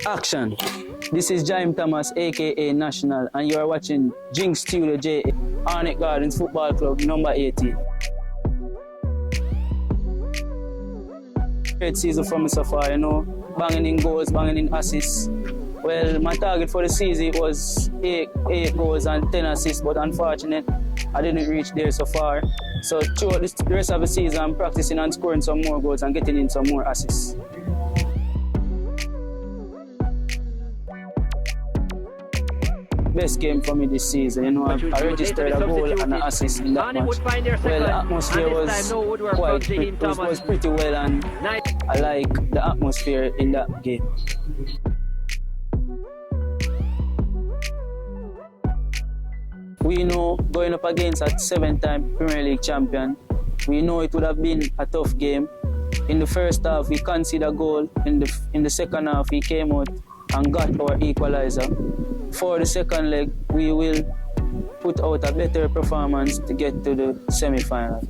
Action. This is Jaheim Thomas, aka National, and you are watching Jinx Studio J, Arnett Gardens Football Club, number 18. Great season for me so far, you know, banging in goals, banging in assists. Well, my target for the season was 8 goals and 10 assists, but unfortunately, I didn't reach there so far. So throughout the rest of the season, I'm practicing and scoring some more goals and getting in some more assists. Best game for me this season, you know, I registered a goal and an assist in that match. Well, the atmosphere was pretty well, and I like the atmosphere in that game. We know going up against a 7-time Premier League champion, we know it would have been a tough game. In the first half, we conceded a goal. In the second half, we came out and got our equalizer. For the second leg, we will put out a better performance to get to the semi-final.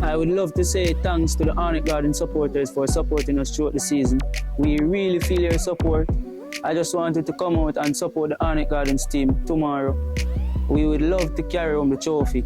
I would love to say thanks to the Arnett Garden supporters for supporting us throughout the season. We really feel your support. I just wanted to come out and support the Arnett Gardens team tomorrow. We would love to carry home the trophy.